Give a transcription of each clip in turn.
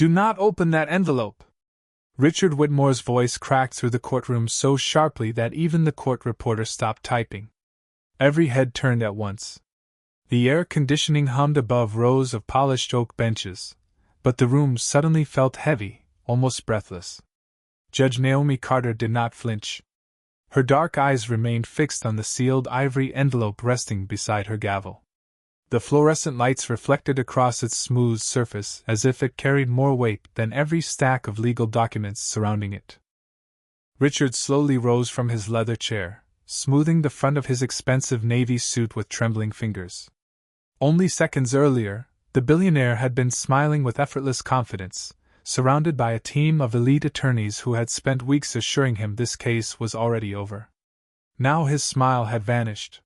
Do not open that envelope! Richard Whitmore's voice cracked through the courtroom so sharply that even the court reporter stopped typing. Every head turned at once. The air conditioning hummed above rows of polished oak benches, but the room suddenly felt heavy, almost breathless. Judge Naomi Carter did not flinch. Her dark eyes remained fixed on the sealed ivory envelope resting beside her gavel. The fluorescent lights reflected across its smooth surface as if it carried more weight than every stack of legal documents surrounding it. Richard slowly rose from his leather chair, smoothing the front of his expensive navy suit with trembling fingers. Only seconds earlier, the billionaire had been smiling with effortless confidence, surrounded by a team of elite attorneys who had spent weeks assuring him this case was already over. Now his smile had vanished.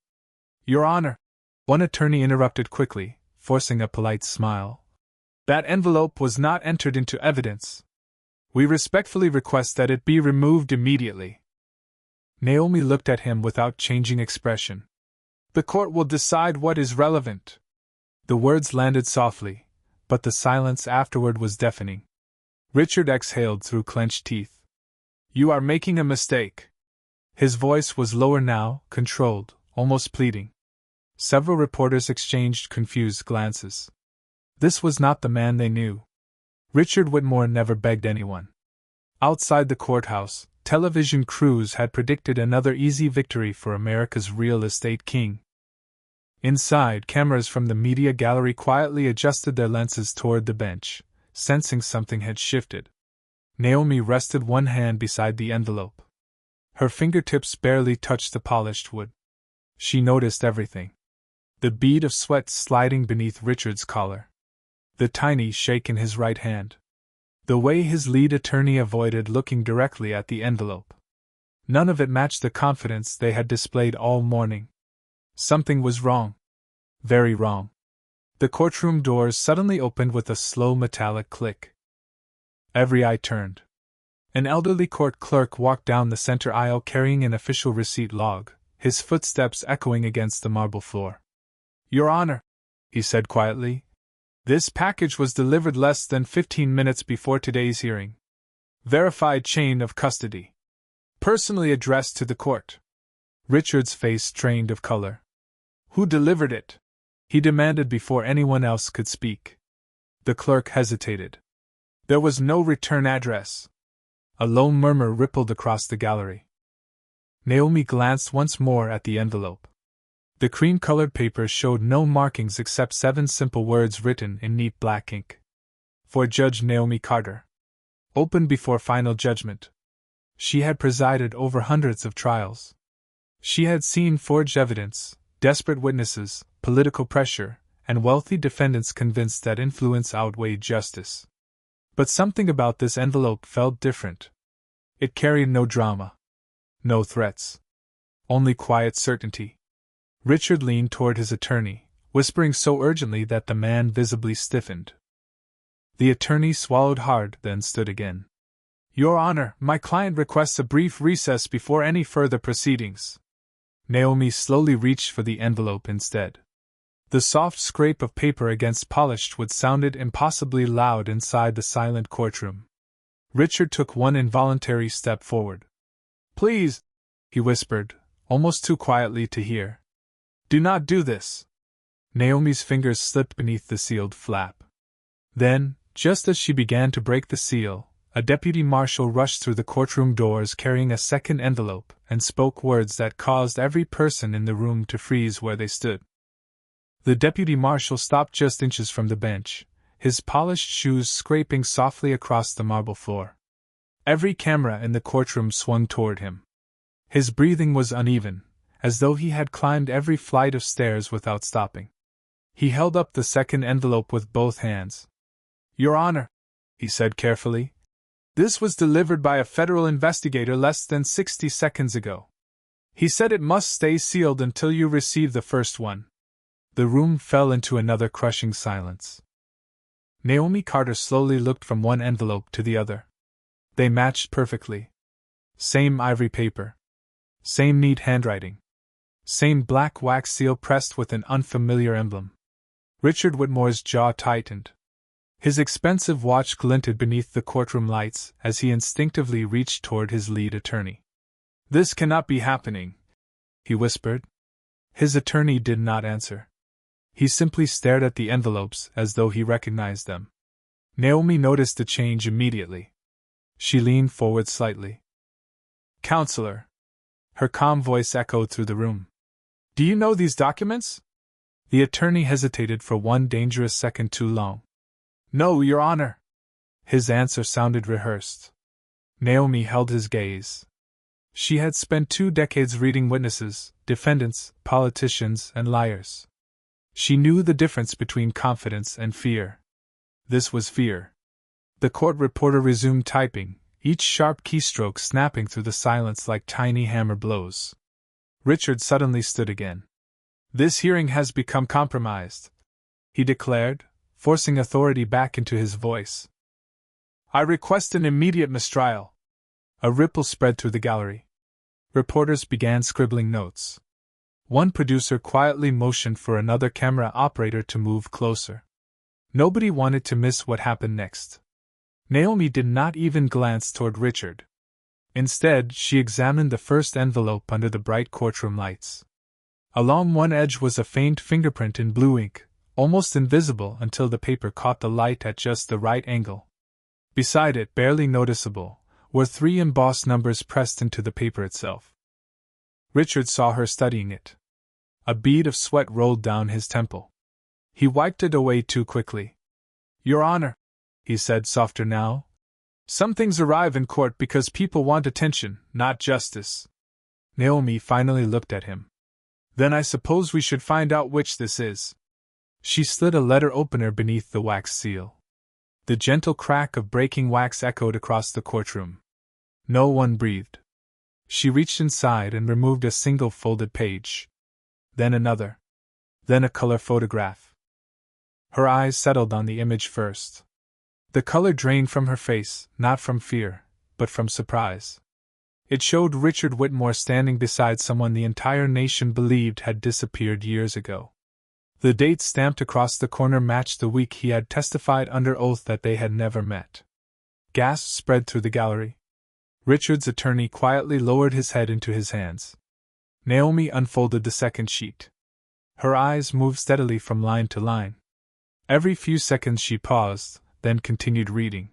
"Your Honor," one attorney interrupted quickly, forcing a polite smile, "that envelope was not entered into evidence. We respectfully request that it be removed immediately." Naomi looked at him without changing expression. "The court will decide what is relevant." The words landed softly, but the silence afterward was deafening. Richard exhaled through clenched teeth. "You are making a mistake." His voice was lower now, controlled, almost pleading. Several reporters exchanged confused glances. This was not the man they knew. Richard Whitmore never begged anyone. Outside the courthouse, television crews had predicted another easy victory for America's real estate king. Inside, cameras from the media gallery quietly adjusted their lenses toward the bench, sensing something had shifted. Naomi rested one hand beside the envelope. Her fingertips barely touched the polished wood. She noticed everything. The bead of sweat sliding beneath Richard's collar. The tiny shake in his right hand. The way his lead attorney avoided looking directly at the envelope. None of it matched the confidence they had displayed all morning. Something was wrong. Very wrong. The courtroom doors suddenly opened with a slow metallic click. Every eye turned. An elderly court clerk walked down the center aisle carrying an official receipt log, his footsteps echoing against the marble floor. "Your Honor," he said quietly, "this package was delivered less than 15 minutes before today's hearing. Verified chain of custody. Personally addressed to the court." Richard's face strained of color. "Who delivered it?" he demanded before anyone else could speak. The clerk hesitated. "There was no return address." A low murmur rippled across the gallery. Naomi glanced once more at the envelope. The cream-colored paper showed no markings except 7 simple words written in neat black ink. "For Judge Naomi Carter. Opened before final judgment." She had presided over hundreds of trials. She had seen forged evidence, desperate witnesses, political pressure, and wealthy defendants convinced that influence outweighed justice. But something about this envelope felt different. It carried no drama. No threats. Only quiet certainty. Richard leaned toward his attorney, whispering so urgently that the man visibly stiffened. The attorney swallowed hard, then stood again. "Your Honor, my client requests a brief recess before any further proceedings." Naomi slowly reached for the envelope instead. The soft scrape of paper against polished wood sounded impossibly loud inside the silent courtroom. Richard took one involuntary step forward. "Please," he whispered, almost too quietly to hear. "Do not do this." Naomi's fingers slipped beneath the sealed flap. Then, just as she began to break the seal, a deputy marshal rushed through the courtroom doors carrying a second envelope and spoke words that caused every person in the room to freeze where they stood. The deputy marshal stopped just inches from the bench, his polished shoes scraping softly across the marble floor. Every camera in the courtroom swung toward him. His breathing was uneven, as though he had climbed every flight of stairs without stopping. He held up the second envelope with both hands. "Your Honor," he said carefully, "this was delivered by a federal investigator less than 60 seconds ago. He said it must stay sealed until you receive the first one." The room fell into another crushing silence. Naomi Carter slowly looked from one envelope to the other. They matched perfectly. Same ivory paper. Same neat handwriting. Same black wax seal pressed with an unfamiliar emblem. Richard Whitmore's jaw tightened. His expensive watch glinted beneath the courtroom lights as he instinctively reached toward his lead attorney. "This cannot be happening," he whispered. His attorney did not answer. He simply stared at the envelopes as though he recognized them. Naomi noticed the change immediately. She leaned forward slightly. "Counselor," her calm voice echoed through the room. "Do you know these documents?" The attorney hesitated for one dangerous second too long. "No, Your Honor." His answer sounded rehearsed. Naomi held his gaze. She had spent 2 decades reading witnesses, defendants, politicians, and liars. She knew the difference between confidence and fear. This was fear. The court reporter resumed typing, each sharp keystroke snapping through the silence like tiny hammer blows. Richard suddenly stood again. "This hearing has become compromised," he declared, forcing authority back into his voice. "I request an immediate mistrial." A ripple spread through the gallery. Reporters began scribbling notes. One producer quietly motioned for another camera operator to move closer. Nobody wanted to miss what happened next. Naomi did not even glance toward Richard. Instead, she examined the first envelope under the bright courtroom lights. Along one edge was a faint fingerprint in blue ink, almost invisible until the paper caught the light at just the right angle. Beside it, barely noticeable, were 3 embossed numbers pressed into the paper itself. Richard saw her studying it. A bead of sweat rolled down his temple. He wiped it away too quickly. "Your Honor," he said softer now, "some things arrive in court because people want attention, not justice." Naomi finally looked at him. "Then I suppose we should find out which this is." She slid a letter opener beneath the wax seal. The gentle crack of breaking wax echoed across the courtroom. No one breathed. She reached inside and removed a single folded page. Then another. Then a color photograph. Her eyes settled on the image first. The color drained from her face, not from fear, but from surprise. It showed Richard Whitmore standing beside someone the entire nation believed had disappeared years ago. The date stamped across the corner matched the week he had testified under oath that they had never met. Gasps spread through the gallery. Richard's attorney quietly lowered his head into his hands. Naomi unfolded the second sheet. Her eyes moved steadily from line to line. Every few seconds she paused, then continued reading.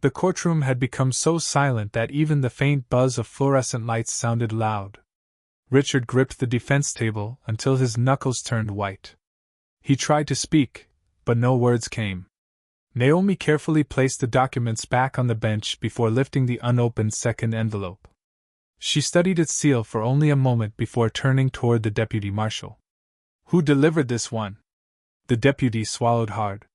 The courtroom had become so silent that even the faint buzz of fluorescent lights sounded loud. Richard gripped the defense table until his knuckles turned white. He tried to speak, but no words came. Naomi carefully placed the documents back on the bench before lifting the unopened second envelope. She studied its seal for only a moment before turning toward the deputy marshal. "Who delivered this one?" The deputy swallowed hard.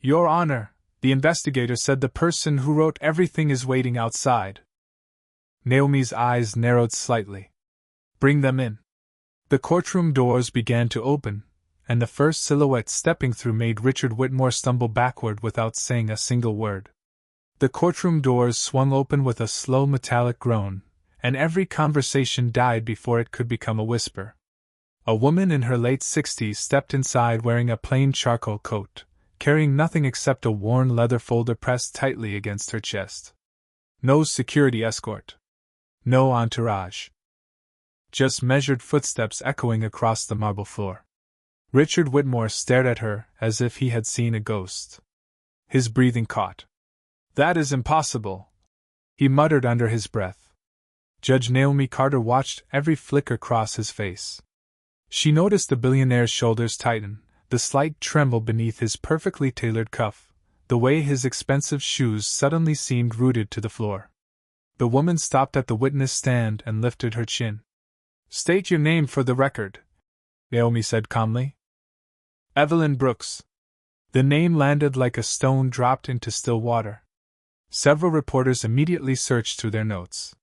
"Your Honor, the investigator said the person who wrote everything is waiting outside." Naomi's eyes narrowed slightly. "Bring them in." The courtroom doors began to open, and the first silhouette stepping through made Richard Whitmore stumble backward without saying a single word. The courtroom doors swung open with a slow metallic groan, and every conversation died before it could become a whisper. A woman in her late 60s stepped inside wearing a plain charcoal coat, carrying nothing except a worn leather folder pressed tightly against her chest. No security escort. No entourage. Just measured footsteps echoing across the marble floor. Richard Whitmore stared at her as if he had seen a ghost. His breathing caught. "That is impossible," he muttered under his breath. Judge Naomi Carter watched every flicker cross his face. She noticed the billionaire's shoulders tighten, the slight tremble beneath his perfectly tailored cuff, the way his expensive shoes suddenly seemed rooted to the floor. The woman stopped at the witness stand and lifted her chin. "State your name for the record," Naomi said calmly. "Evelyn Brooks." The name landed like a stone dropped into still water. Several reporters immediately searched through their notes.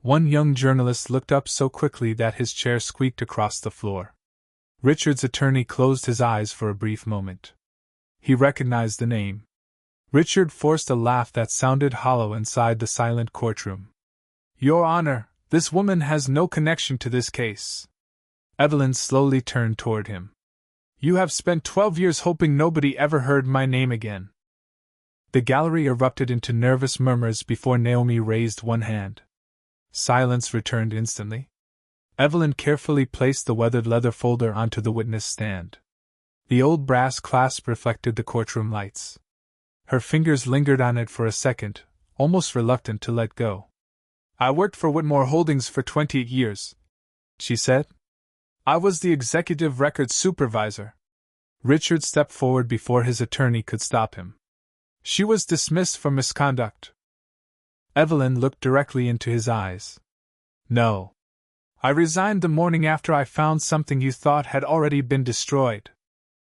One young journalist looked up so quickly that his chair squeaked across the floor. Richard's attorney closed his eyes for a brief moment. He recognized the name. Richard forced a laugh that sounded hollow inside the silent courtroom. "Your Honor, this woman has no connection to this case." Evelyn slowly turned toward him. You have spent 12 years hoping nobody ever heard my name again. The gallery erupted into nervous murmurs before Naomi raised one hand. Silence returned instantly. Evelyn carefully placed the weathered leather folder onto the witness stand. The old brass clasp reflected the courtroom lights. Her fingers lingered on it for a second, almost reluctant to let go. I worked for Whitmore Holdings for 20 years, she said. I was the executive records supervisor. Richard stepped forward before his attorney could stop him. She was dismissed for misconduct. Evelyn looked directly into his eyes. No. I resigned the morning after I found something you thought had already been destroyed.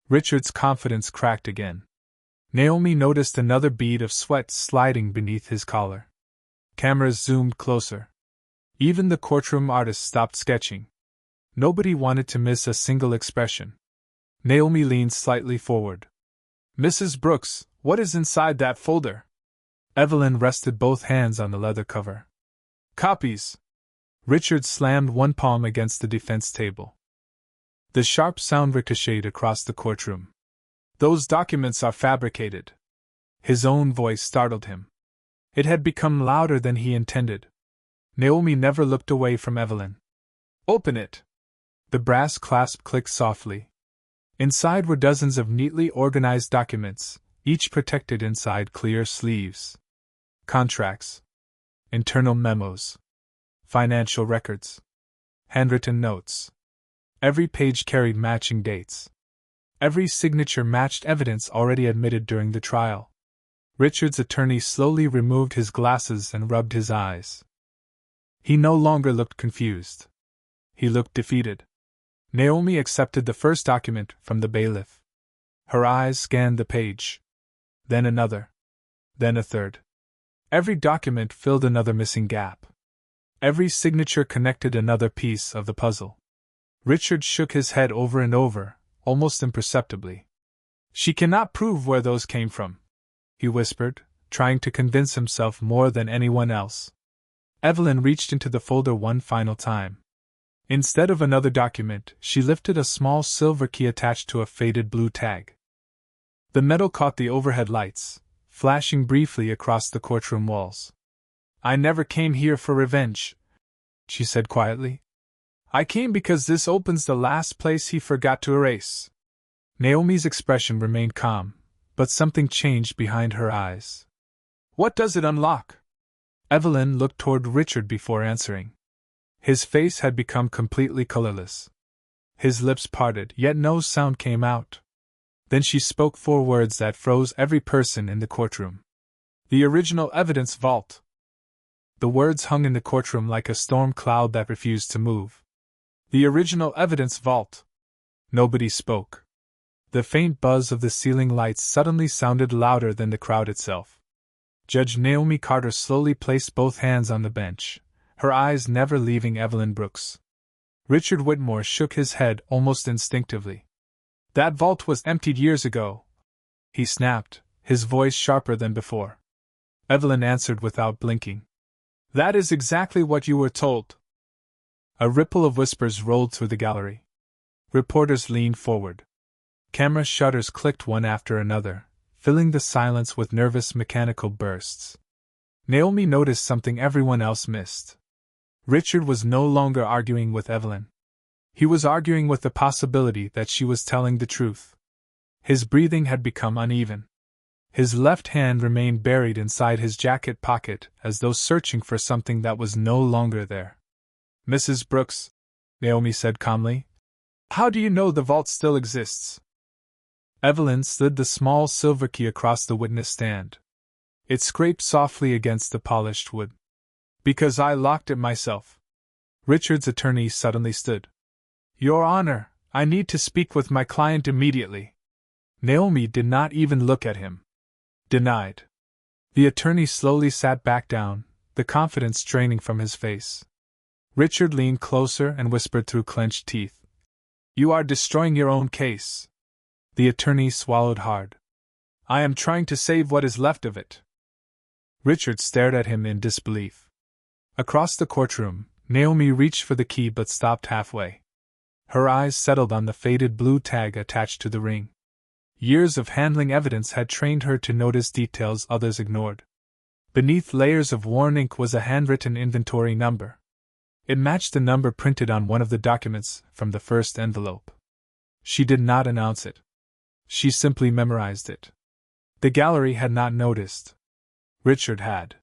Richard's confidence cracked again. Naomi noticed another bead of sweat sliding beneath his collar. Cameras zoomed closer. Even the courtroom artists stopped sketching. Nobody wanted to miss a single expression. Naomi leaned slightly forward. Mrs. Brooks, what is inside that folder? Evelyn rested both hands on the leather cover. Copies. Richard slammed one palm against the defense table. The sharp sound ricocheted across the courtroom. Those documents are fabricated. His own voice startled him. It had become louder than he intended. Naomi never looked away from Evelyn. Open it. The brass clasp clicked softly. Inside were dozens of neatly organized documents, each protected inside clear sleeves. Contracts. Internal memos. Financial records. Handwritten notes. Every page carried matching dates. Every signature matched evidence already admitted during the trial. Richard's attorney slowly removed his glasses and rubbed his eyes. He no longer looked confused. He looked defeated. Naomi accepted the first document from the bailiff. Her eyes scanned the page. Then another. Then a third. Every document filled another missing gap. Every signature connected another piece of the puzzle. Richard shook his head over and over, almost imperceptibly. She cannot prove where those came from, he whispered, trying to convince himself more than anyone else. Evelyn reached into the folder one final time. Instead of another document, she lifted a small silver key attached to a faded blue tag. The metal caught the overhead lights, flashing briefly across the courtroom walls. I never came here for revenge, she said quietly. I came because this opens the last place he forgot to erase. Naomi's expression remained calm, but something changed behind her eyes. What does it unlock? Evelyn looked toward Richard before answering. His face had become completely colorless. His lips parted, yet no sound came out. Then she spoke 4 words that froze every person in the courtroom. The original evidence vault. The words hung in the courtroom like a storm cloud that refused to move. The original evidence vault. Nobody spoke. The faint buzz of the ceiling lights suddenly sounded louder than the crowd itself. Judge Naomi Carter slowly placed both hands on the bench, her eyes never leaving Evelyn Brooks. Richard Whitmore shook his head almost instinctively. That vault was emptied years ago, he snapped, his voice sharper than before. Evelyn answered without blinking. That is exactly what you were told. A ripple of whispers rolled through the gallery. Reporters leaned forward. Camera shutters clicked one after another, filling the silence with nervous mechanical bursts. Naomi noticed something everyone else missed. Richard was no longer arguing with Evelyn. He was arguing with the possibility that she was telling the truth. His breathing had become uneven. His left hand remained buried inside his jacket pocket as though searching for something that was no longer there. Mrs. Brooks, Naomi said calmly, how do you know the vault still exists? Evelyn slid the small silver key across the witness stand. It scraped softly against the polished wood. Because I locked it myself. Richard's attorney suddenly stood. Your Honor, I need to speak with my client immediately. Naomi did not even look at him. Denied. The attorney slowly sat back down, the confidence draining from his face. Richard leaned closer and whispered through clenched teeth. You are destroying your own case. The attorney swallowed hard. I am trying to save what is left of it. Richard stared at him in disbelief. Across the courtroom, Naomi reached for the key but stopped halfway. Her eyes settled on the faded blue tag attached to the ring. Years of handling evidence had trained her to notice details others ignored. Beneath layers of worn ink was a handwritten inventory number. It matched the number printed on one of the documents from the first envelope. She did not announce it. She simply memorized it. The gallery had not noticed. Richard had.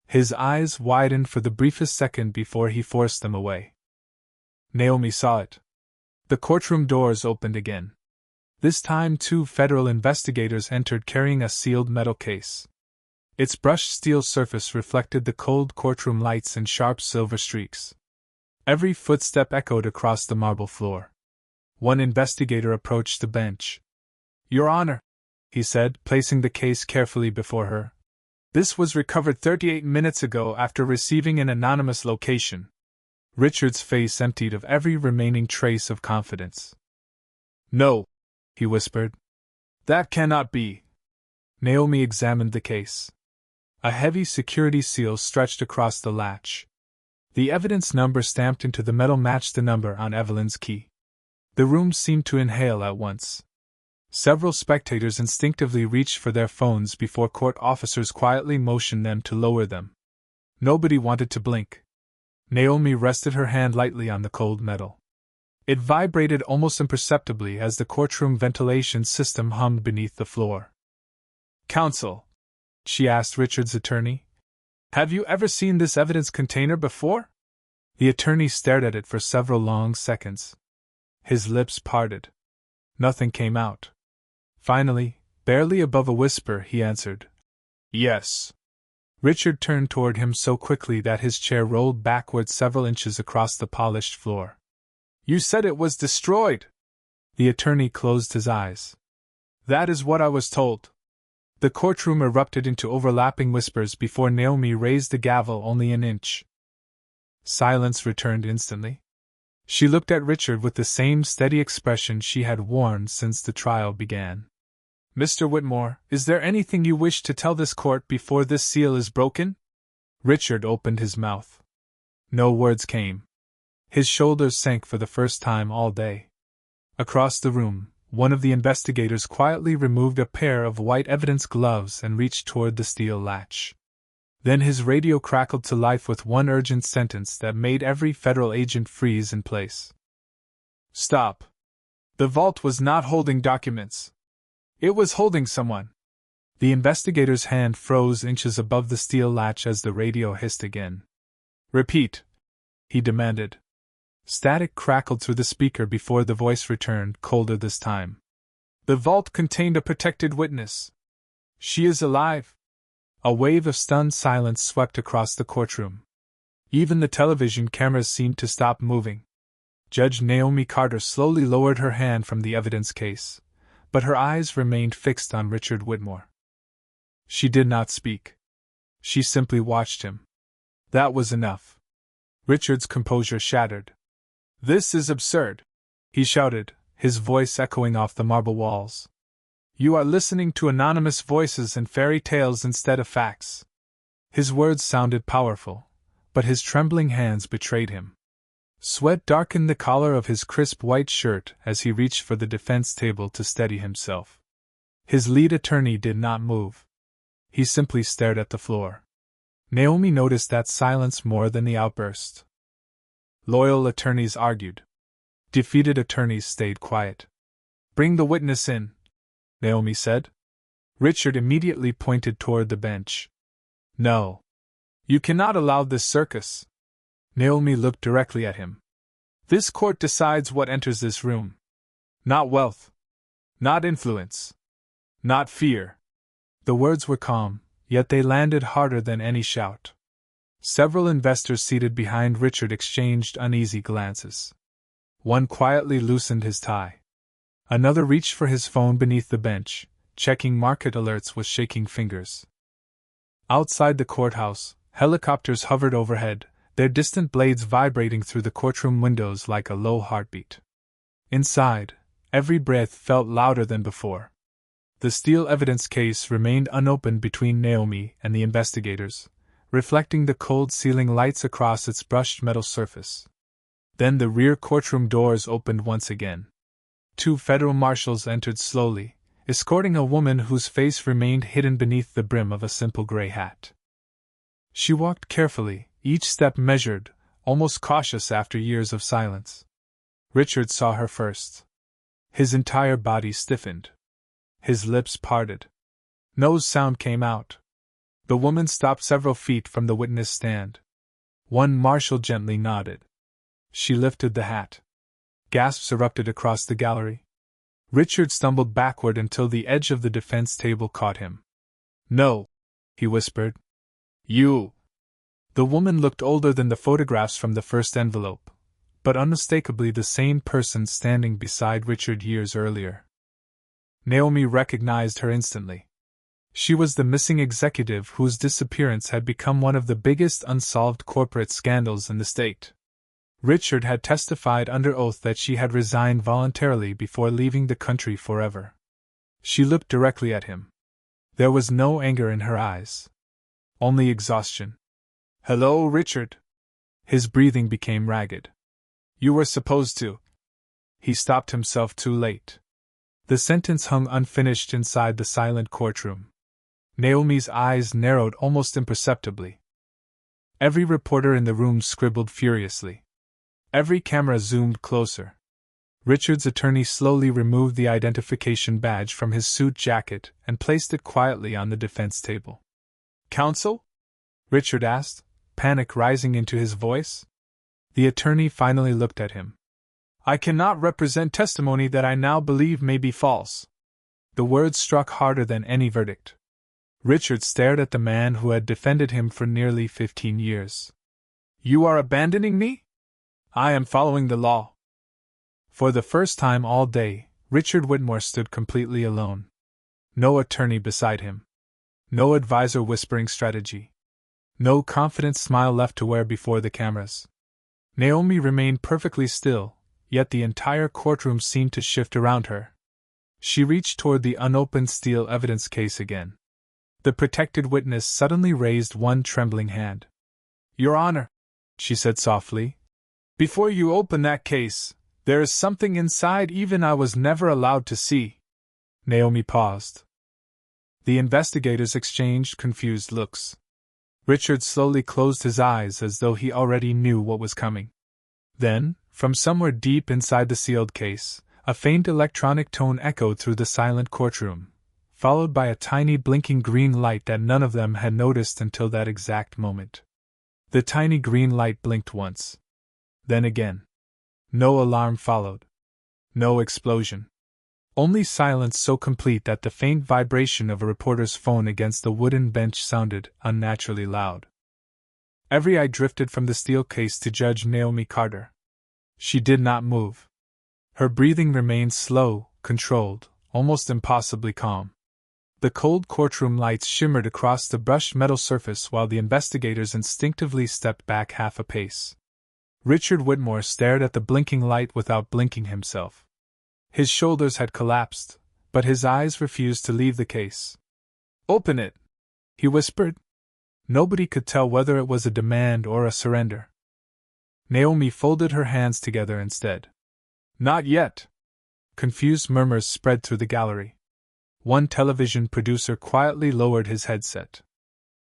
His eyes widened for the briefest second before he forced them away. Naomi saw it. The courtroom doors opened again. This time 2 federal investigators entered carrying a sealed metal case. Its brushed steel surface reflected the cold courtroom lights in sharp silver streaks. Every footstep echoed across the marble floor. One investigator approached the bench. "Your Honor," he said, placing the case carefully before her. "This was recovered 38 minutes ago after receiving an anonymous location." Richard's face emptied of every remaining trace of confidence. "No," he whispered. "That cannot be." Naomi examined the case. A heavy security seal stretched across the latch. The evidence number stamped into the metal matched the number on Evelyn's key. The room seemed to inhale at once. Several spectators instinctively reached for their phones before court officers quietly motioned them to lower them. Nobody wanted to blink. Naomi rested her hand lightly on the cold metal. It vibrated almost imperceptibly as the courtroom ventilation system hummed beneath the floor. "Counsel," she asked Richard's attorney, "have you ever seen this evidence container before?" The attorney stared at it for several long seconds. His lips parted. Nothing came out. Finally, barely above a whisper, he answered, "Yes." Richard turned toward him so quickly that his chair rolled backward several inches across the polished floor. "You said it was destroyed!" The attorney closed his eyes. "That is what I was told." The courtroom erupted into overlapping whispers before Naomi raised the gavel only an inch. Silence returned instantly. She looked at Richard with the same steady expression she had worn since the trial began. "Mr. Whitmore, is there anything you wish to tell this court before this seal is broken?" Richard opened his mouth. No words came. His shoulders sank for the first time all day. Across the room, one of the investigators quietly removed a pair of white evidence gloves and reached toward the steel latch. Then his radio crackled to life with one urgent sentence that made every federal agent freeze in place. "Stop. The vault was not holding documents. It was holding someone." The investigator's hand froze inches above the steel latch as the radio hissed again. "Repeat," he demanded. Static crackled through the speaker before the voice returned, colder this time. "The vault contained a protected witness. She is alive." A wave of stunned silence swept across the courtroom. Even the television cameras seemed to stop moving. Judge Naomi Carter slowly lowered her hand from the evidence case, but her eyes remained fixed on Richard Whitmore. She did not speak. She simply watched him. That was enough. Richard's composure shattered. "This is absurd," he shouted, his voice echoing off the marble walls. "You are listening to anonymous voices and fairy tales instead of facts." His words sounded powerful, but his trembling hands betrayed him. Sweat darkened the collar of his crisp white shirt as he reached for the defense table to steady himself. His lead attorney did not move. He simply stared at the floor. Naomi noticed that silence more than the outburst. Loyal attorneys argued. Defeated attorneys stayed quiet. "Bring the witness in," Naomi said. Richard immediately pointed toward the bench. "No. You cannot allow this circus." Naomi looked directly at him. "This court decides what enters this room. Not wealth. Not influence. Not fear." The words were calm, yet they landed harder than any shout. Several investors seated behind Richard exchanged uneasy glances. One quietly loosened his tie. Another reached for his phone beneath the bench, checking market alerts with shaking fingers. Outside the courthouse, helicopters hovered overhead, their distant blades vibrating through the courtroom windows like a low heartbeat. Inside, every breath felt louder than before. The steel evidence case remained unopened between Naomi and the investigators, reflecting the cold ceiling lights across its brushed metal surface. Then the rear courtroom doors opened once again. 2 federal marshals entered slowly, escorting a woman whose face remained hidden beneath the brim of a simple gray hat. She walked carefully, each step measured, almost cautious after years of silence. Richard saw her first. His entire body stiffened. His lips parted. No sound came out. The woman stopped several feet from the witness stand. One marshal gently nodded. She lifted the hat. Gasps erupted across the gallery. Richard stumbled backward until the edge of the defense table caught him. "No," he whispered. "You." The woman looked older than the photographs from the first envelope, but unmistakably the same person standing beside Richard years earlier. Naomi recognized her instantly. She was the missing executive whose disappearance had become one of the biggest unsolved corporate scandals in the state. Richard had testified under oath that she had resigned voluntarily before leaving the country forever. She looked directly at him. There was no anger in her eyes. Only exhaustion. "Hello, Richard." His breathing became ragged. "You were supposed to." He stopped himself too late. The sentence hung unfinished inside the silent courtroom. Naomi's eyes narrowed almost imperceptibly. Every reporter in the room scribbled furiously. Every camera zoomed closer. Richard's attorney slowly removed the identification badge from his suit jacket and placed it quietly on the defense table. "Counsel?" Richard asked, panic rising into his voice. The attorney finally looked at him. "I cannot represent testimony that I now believe may be false." The words struck harder than any verdict. Richard stared at the man who had defended him for nearly 15 years. "You are abandoning me?" "I am following the law." For the first time all day, Richard Whitmore stood completely alone. No attorney beside him. No advisor whispering strategy. No confident smile left to wear before the cameras. Naomi remained perfectly still, yet the entire courtroom seemed to shift around her. She reached toward the unopened steel evidence case again. The protected witness suddenly raised one trembling hand. "Your Honor," she said softly, "before you open that case, there is something inside even I was never allowed to see." Naomi paused. The investigators exchanged confused looks. Richard slowly closed his eyes as though he already knew what was coming. Then, from somewhere deep inside the sealed case, a faint electronic tone echoed through the silent courtroom, followed by a tiny blinking green light that none of them had noticed until that exact moment. The tiny green light blinked once. Then again. No alarm followed. No explosion. Only silence so complete that the faint vibration of a reporter's phone against the wooden bench sounded unnaturally loud. Every eye drifted from the steel case to Judge Naomi Carter. She did not move. Her breathing remained slow, controlled, almost impossibly calm. The cold courtroom lights shimmered across the brushed metal surface while the investigators instinctively stepped back half a pace. Richard Whitmore stared at the blinking light without blinking himself. His shoulders had collapsed, but his eyes refused to leave the case. "Open it," he whispered. Nobody could tell whether it was a demand or a surrender. Naomi folded her hands together instead. "Not yet." Confused murmurs spread through the gallery. One television producer quietly lowered his headset.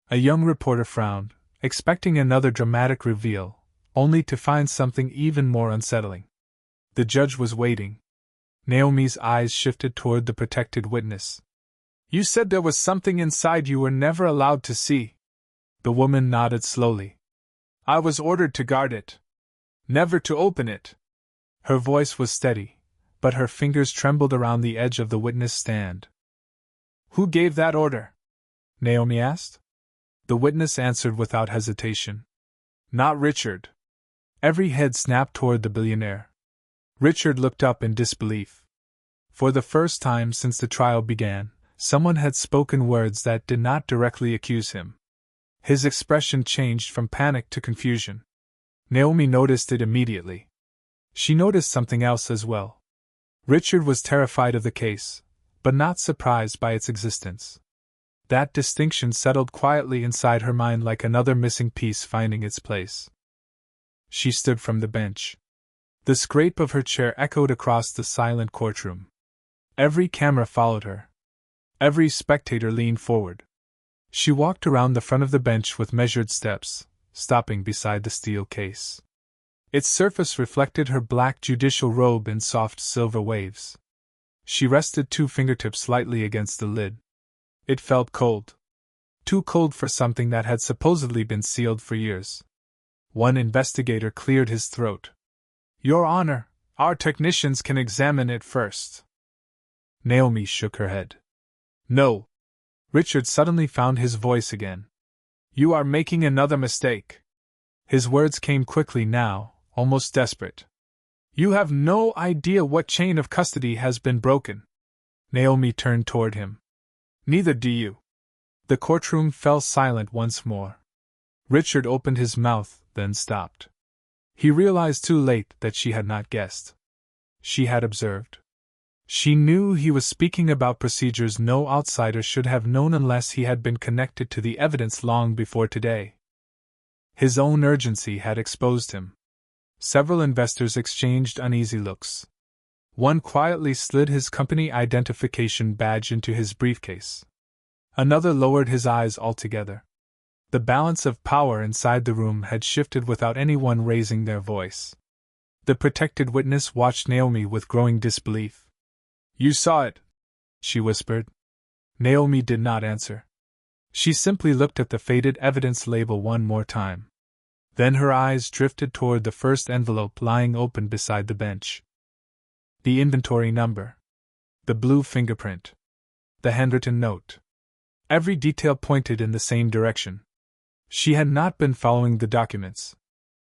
A young reporter frowned, expecting another dramatic reveal, only to find something even more unsettling. The judge was waiting. Naomi's eyes shifted toward the protected witness. "You said there was something inside you were never allowed to see." The woman nodded slowly. "I was ordered to guard it. Never to open it." Her voice was steady, but her fingers trembled around the edge of the witness stand. "Who gave that order?" Naomi asked. The witness answered without hesitation. "Not Richard." Every head snapped toward the billionaire. Richard looked up in disbelief. For the first time since the trial began, someone had spoken words that did not directly accuse him. His expression changed from panic to confusion. Naomi noticed it immediately. She noticed something else as well. Richard was terrified of the case, but not surprised by its existence. That distinction settled quietly inside her mind like another missing piece finding its place. She stood from the bench. The scrape of her chair echoed across the silent courtroom. Every camera followed her. Every spectator leaned forward. She walked around the front of the bench with measured steps, stopping beside the steel case. Its surface reflected her black judicial robe in soft silver waves. She rested two fingertips lightly against the lid. It felt cold. Too cold for something that had supposedly been sealed for years. One investigator cleared his throat. "Your Honor, our technicians can examine it first." Naomi shook her head. "No." Richard suddenly found his voice again. "You are making another mistake." His words came quickly now, almost desperate. "You have no idea what chain of custody has been broken." Naomi turned toward him. "Neither do you." The courtroom fell silent once more. Richard opened his mouth, then stopped. He realized too late that she had not guessed. She had observed. She knew he was speaking about procedures no outsider should have known unless he had been connected to the evidence long before today. His own urgency had exposed him. Several investors exchanged uneasy looks. One quietly slid his company identification badge into his briefcase. Another lowered his eyes altogether. The balance of power inside the room had shifted without anyone raising their voice. The protected witness watched Naomi with growing disbelief. "You saw it," she whispered. Naomi did not answer. She simply looked at the faded evidence label one more time. Then her eyes drifted toward the first envelope lying open beside the bench. The inventory number. The blue fingerprint. The handwritten note. Every detail pointed in the same direction. She had not been following the documents.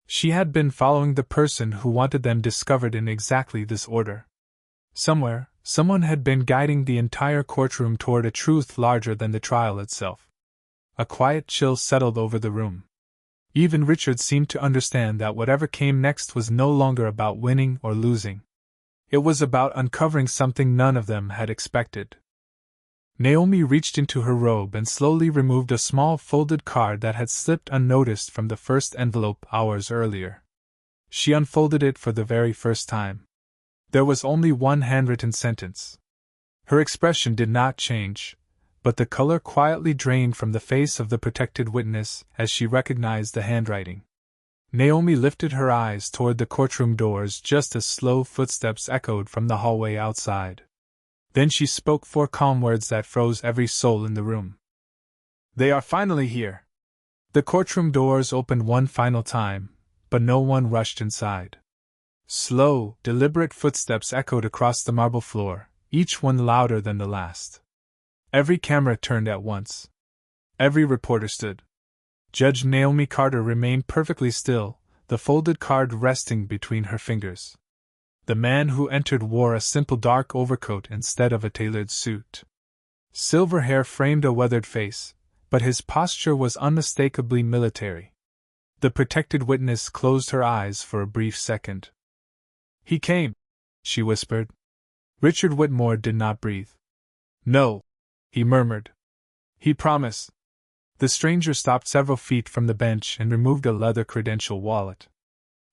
She had been following the person who wanted them discovered in exactly this order. Somewhere, someone had been guiding the entire courtroom toward a truth larger than the trial itself. A quiet chill settled over the room. Even Richard seemed to understand that whatever came next was no longer about winning or losing. It was about uncovering something none of them had expected. Naomi reached into her robe and slowly removed a small folded card that had slipped unnoticed from the first envelope hours earlier. She unfolded it for the very first time. There was only one handwritten sentence. Her expression did not change, but the color quietly drained from the face of the protected witness as she recognized the handwriting. Naomi lifted her eyes toward the courtroom doors just as slow footsteps echoed from the hallway outside. Then she spoke 4 calm words that froze every soul in the room. "They are finally here." The courtroom doors opened one final time, but no one rushed inside. Slow, deliberate footsteps echoed across the marble floor, each one louder than the last. Every camera turned at once. Every reporter stood. Judge Naomi Carter remained perfectly still, the folded card resting between her fingers. The man who entered wore a simple dark overcoat instead of a tailored suit. Silver hair framed a weathered face, but his posture was unmistakably military. The protected witness closed her eyes for a brief second. "He came," she whispered. Richard Whitmore did not breathe. "No," he murmured. "He promised." The stranger stopped several feet from the bench and removed a leather credential wallet.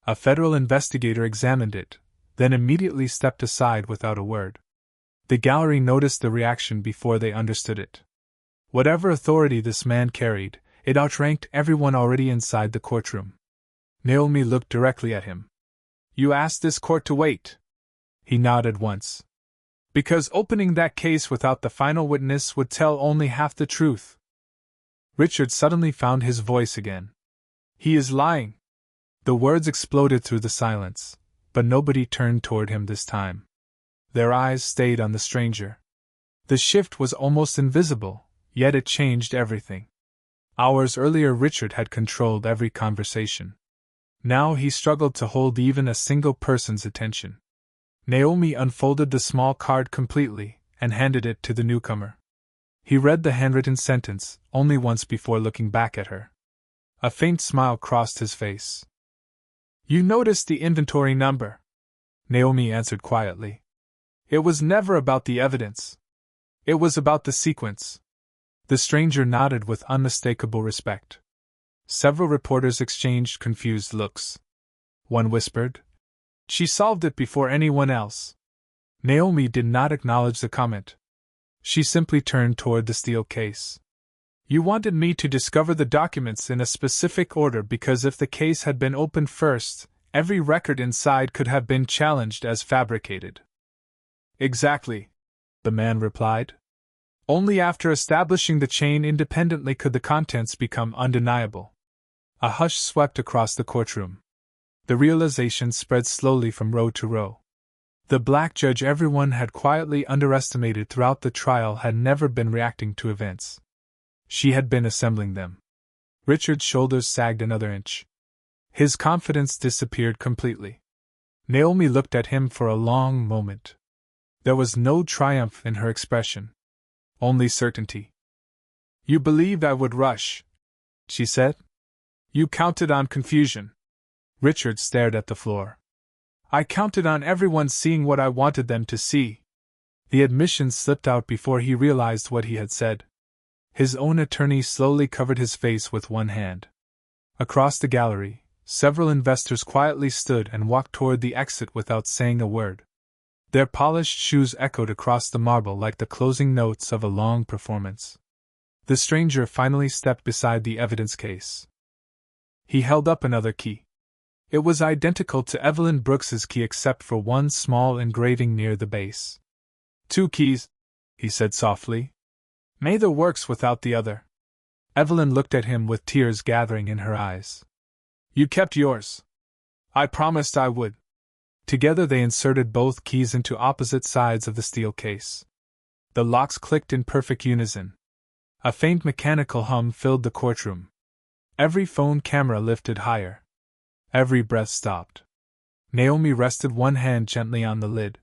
A federal investigator examined it, then immediately stepped aside without a word. The gallery noticed the reaction before they understood it. Whatever authority this man carried, it outranked everyone already inside the courtroom. Naomi looked directly at him. "You asked this court to wait." He nodded once. "Because opening that case without the final witness would tell only half the truth." Richard suddenly found his voice again. "He is lying." The words exploded through the silence, but nobody turned toward him this time. Their eyes stayed on the stranger. The shift was almost invisible, yet it changed everything. Hours earlier Richard had controlled every conversation. Now he struggled to hold even a single person's attention. Naomi unfolded the small card completely and handed it to the newcomer. He read the handwritten sentence only once before looking back at her. A faint smile crossed his face. "You noticed the inventory number," Naomi answered quietly. "It was never about the evidence. It was about the sequence." The stranger nodded with unmistakable respect. Several reporters exchanged confused looks. One whispered, She solved it before anyone else. Naomi did not acknowledge the comment. She simply turned toward the steel case. You wanted me to discover the documents in a specific order because if the case had been opened first, every record inside could have been challenged as fabricated. Exactly, the man replied. Only after establishing the chain independently could the contents become undeniable. A hush swept across the courtroom. The realization spread slowly from row to row. The black judge everyone had quietly underestimated throughout the trial had never been reacting to events. She had been assembling them. Richard's shoulders sagged another inch. His confidence disappeared completely. Naomi looked at him for a long moment. There was no triumph in her expression. Only certainty. You believed I would rush, she said. You counted on confusion. Richard stared at the floor. I counted on everyone seeing what I wanted them to see. The admission slipped out before he realized what he had said. His own attorney slowly covered his face with one hand. Across the gallery, several investors quietly stood and walked toward the exit without saying a word. Their polished shoes echoed across the marble like the closing notes of a long performance. The stranger finally stepped beside the evidence case. He held up another key. It was identical to Evelyn Brooks's key except for one small engraving near the base. 2 keys, he said softly. Neither works without the other. Evelyn looked at him with tears gathering in her eyes. You kept yours. I promised I would. Together they inserted both keys into opposite sides of the steel case. The locks clicked in perfect unison. A faint mechanical hum filled the courtroom. Every phone camera lifted higher. Every breath stopped. Naomi rested one hand gently on the lid.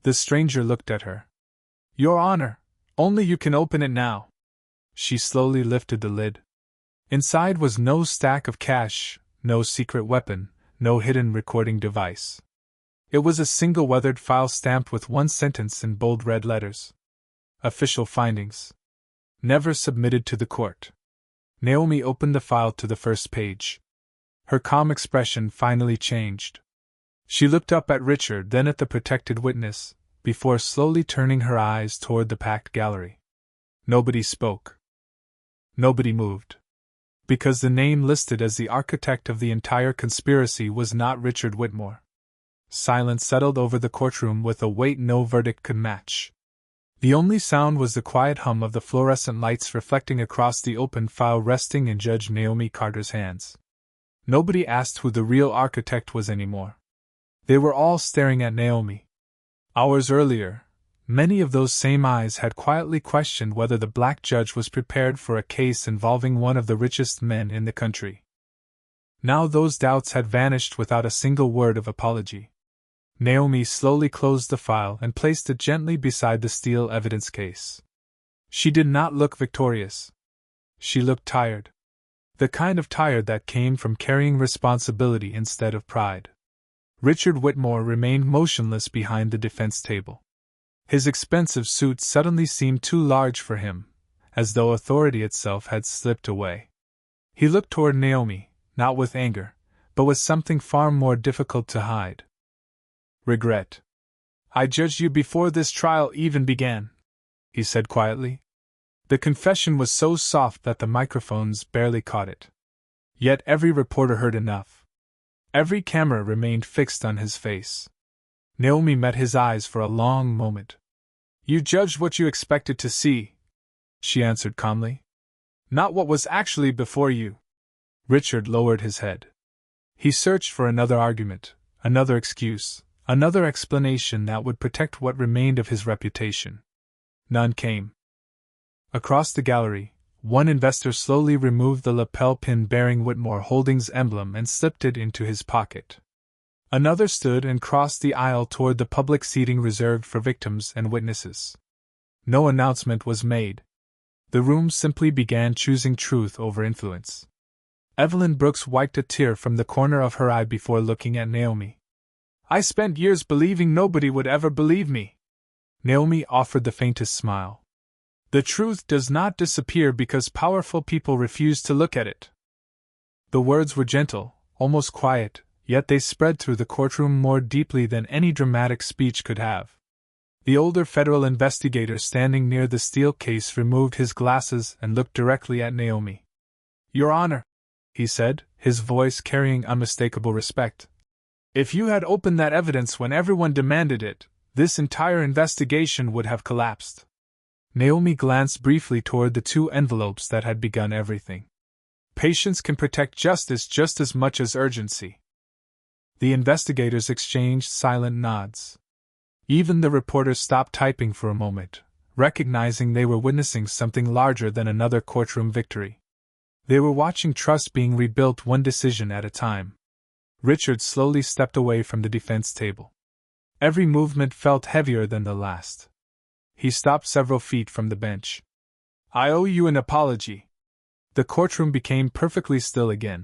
The stranger looked at her. Your Honor, only you can open it now. She slowly lifted the lid. Inside was no stack of cash, no secret weapon, no hidden recording device. It was a single weathered file stamped with one sentence in bold red letters. Official findings. Never submitted to the court. Naomi opened the file to the first page. Her calm expression finally changed. She looked up at Richard, then at the protected witness, before slowly turning her eyes toward the packed gallery. Nobody spoke. Nobody moved. Because the name listed as the architect of the entire conspiracy was not Richard Whitmore. Silence settled over the courtroom with a weight no verdict could match. The only sound was the quiet hum of the fluorescent lights reflecting across the open file resting in Judge Naomi Carter's hands. Nobody asked who the real architect was anymore. They were all staring at Naomi. Hours earlier, many of those same eyes had quietly questioned whether the black judge was prepared for a case involving one of the richest men in the country. Now those doubts had vanished without a single word of apology. Naomi slowly closed the file and placed it gently beside the steel evidence case. She did not look victorious. She looked tired. The kind of tired that came from carrying responsibility instead of pride. Richard Whitmore remained motionless behind the defense table. His expensive suit suddenly seemed too large for him, as though authority itself had slipped away. He looked toward Naomi, not with anger, but with something far more difficult to hide. Regret. I judged you before this trial even began, he said quietly. The confession was so soft that the microphones barely caught it. Yet every reporter heard enough. Every camera remained fixed on his face. Naomi met his eyes for a long moment. You judged what you expected to see, she answered calmly. Not what was actually before you. Richard lowered his head. He searched for another argument, another excuse, another explanation that would protect what remained of his reputation. None came. Across the gallery, one investor slowly removed the lapel pin bearing Whitmore Holdings' emblem and slipped it into his pocket. Another stood and crossed the aisle toward the public seating reserved for victims and witnesses. No announcement was made. The room simply began choosing truth over influence. Evelyn Brooks wiped a tear from the corner of her eye before looking at Naomi. I spent years believing nobody would ever believe me. Naomi offered the faintest smile. The truth does not disappear because powerful people refuse to look at it. The words were gentle, almost quiet, yet they spread through the courtroom more deeply than any dramatic speech could have. The older federal investigator standing near the steel case removed his glasses and looked directly at Naomi. "Your Honor," he said, his voice carrying unmistakable respect, "if you had opened that evidence when everyone demanded it, this entire investigation would have collapsed." Naomi glanced briefly toward the two envelopes that had begun everything. Patience can protect justice just as much as urgency. The investigators exchanged silent nods. Even the reporters stopped typing for a moment, recognizing they were witnessing something larger than another courtroom victory. They were watching trust being rebuilt one decision at a time. Richard slowly stepped away from the defense table. Every movement felt heavier than the last. He stopped several feet from the bench. "I owe you an apology." The courtroom became perfectly still again.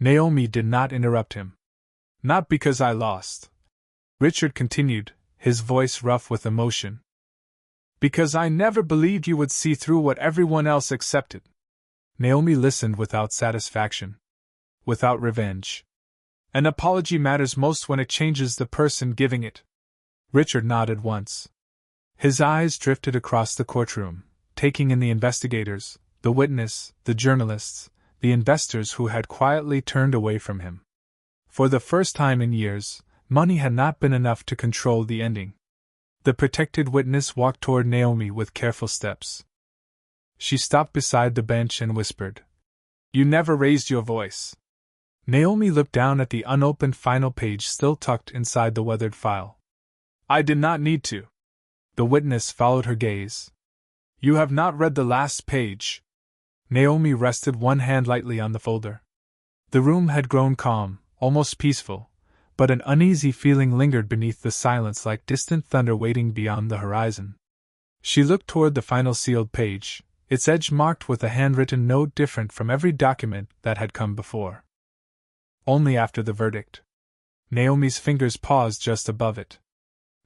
Naomi did not interrupt him. "Not because I lost," Richard continued, his voice rough with emotion. "Because I never believed you would see through what everyone else accepted." Naomi listened without satisfaction. Without revenge. "An apology matters most when it changes the person giving it." Richard nodded once. His eyes drifted across the courtroom, taking in the investigators, the witness, the journalists, the investors who had quietly turned away from him. For the first time in years, money had not been enough to control the ending. The protected witness walked toward Naomi with careful steps. She stopped beside the bench and whispered, "You never raised your voice." Naomi looked down at the unopened final page still tucked inside the weathered file. "I did not need to." The witness followed her gaze. "You have not read the last page." Naomi rested one hand lightly on the folder. The room had grown calm, almost peaceful, but an uneasy feeling lingered beneath the silence like distant thunder waiting beyond the horizon. She looked toward the final sealed page, its edge marked with a handwritten note different from every document that had come before. "Only after the verdict." Naomi's fingers paused just above it.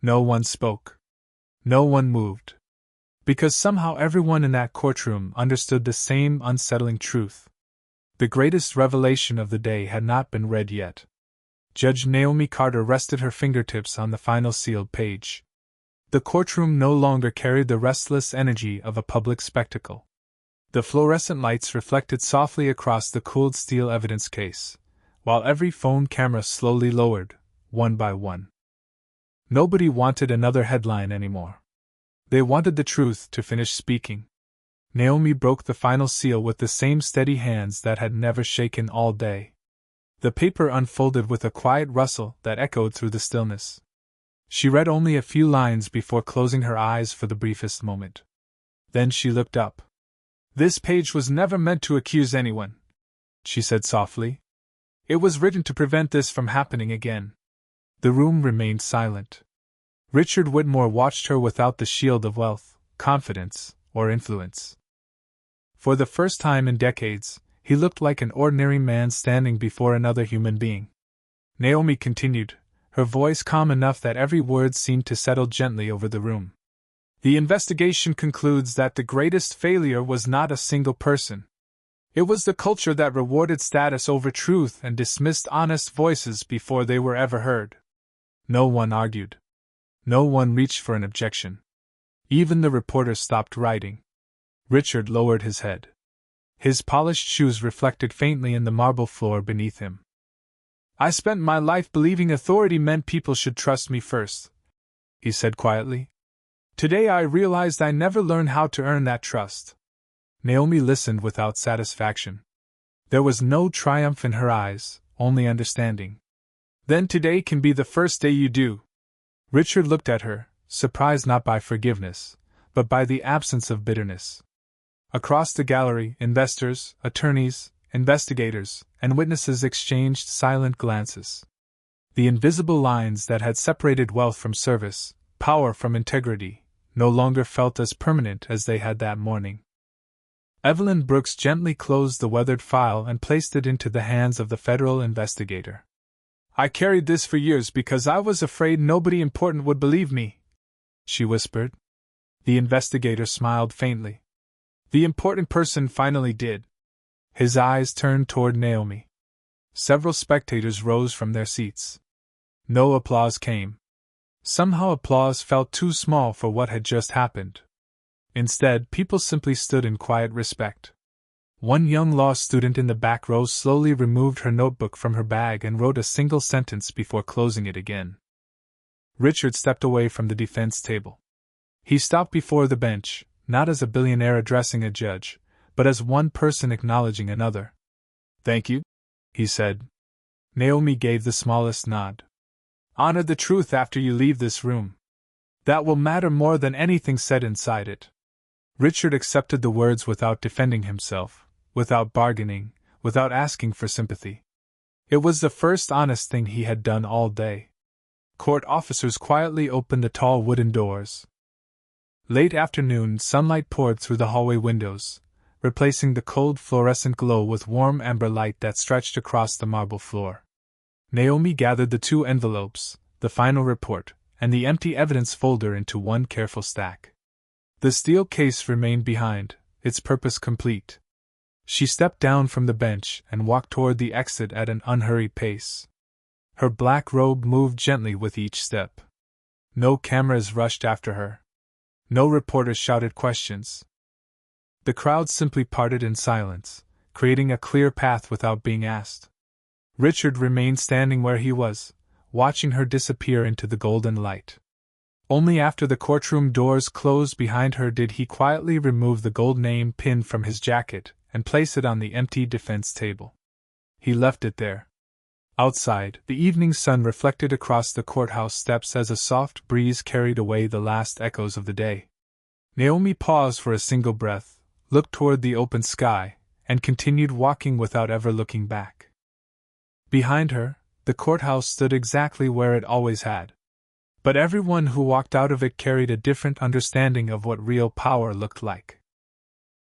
No one spoke. No one moved. Because somehow everyone in that courtroom understood the same unsettling truth. The greatest revelation of the day had not been read yet. Judge Naomi Carter rested her fingertips on the final sealed page. The courtroom no longer carried the restless energy of a public spectacle. The fluorescent lights reflected softly across the cooled steel evidence case, while every phone camera slowly lowered, one by one. Nobody wanted another headline anymore. They wanted the truth to finish speaking. Naomi broke the final seal with the same steady hands that had never shaken all day. The paper unfolded with a quiet rustle that echoed through the stillness. She read only a few lines before closing her eyes for the briefest moment. Then she looked up. "This page was never meant to accuse anyone," she said softly. "It was written to prevent this from happening again." The room remained silent. Richard Whitmore watched her without the shield of wealth, confidence, or influence. For the first time in decades, he looked like an ordinary man standing before another human being. Naomi continued, her voice calm enough that every word seemed to settle gently over the room. "The investigation concludes that the greatest failure was not a single person. It was the culture that rewarded status over truth and dismissed honest voices before they were ever heard." No one argued. No one reached for an objection. Even the reporters stopped writing. Richard lowered his head. His polished shoes reflected faintly in the marble floor beneath him. "I spent my life believing authority meant people should trust me first," he said quietly. "Today I realized I never learned how to earn that trust." Naomi listened without satisfaction. There was no triumph in her eyes, only understanding. "Then today can be the first day you do." Richard looked at her, surprised not by forgiveness, but by the absence of bitterness. Across the gallery, investors, attorneys, investigators, and witnesses exchanged silent glances. The invisible lines that had separated wealth from service, power from integrity, no longer felt as permanent as they had that morning. Evelyn Brooks gently closed the weathered file and placed it into the hands of the federal investigator. "I carried this for years because I was afraid nobody important would believe me," she whispered. The investigator smiled faintly. "The important person finally did." His eyes turned toward Naomi. Several spectators rose from their seats. No applause came. Somehow applause felt too small for what had just happened. Instead, people simply stood in quiet respect. One young law student in the back row slowly removed her notebook from her bag and wrote a single sentence before closing it again. Richard stepped away from the defense table. He stopped before the bench, not as a billionaire addressing a judge, but as one person acknowledging another. "Thank you," he said. Naomi gave the smallest nod. "Honor the truth after you leave this room. That will matter more than anything said inside it." Richard accepted the words without defending himself, without bargaining, without asking for sympathy. It was the first honest thing he had done all day. Court officers quietly opened the tall wooden doors. Late afternoon sunlight poured through the hallway windows, replacing the cold fluorescent glow with warm amber light that stretched across the marble floor. Naomi gathered the 2 envelopes, the final report, and the empty evidence folder into one careful stack. The steel case remained behind, its purpose complete. She stepped down from the bench and walked toward the exit at an unhurried pace. Her black robe moved gently with each step. No cameras rushed after her. No reporters shouted questions. The crowd simply parted in silence, creating a clear path without being asked. Richard remained standing where he was, watching her disappear into the golden light. Only after the courtroom doors closed behind her did he quietly remove the gold name pin from his jacket and place it on the empty defense table. He left it there. Outside, the evening sun reflected across the courthouse steps as a soft breeze carried away the last echoes of the day. Naomi paused for a single breath, looked toward the open sky, and continued walking without ever looking back. Behind her, the courthouse stood exactly where it always had. But everyone who walked out of it carried a different understanding of what real power looked like.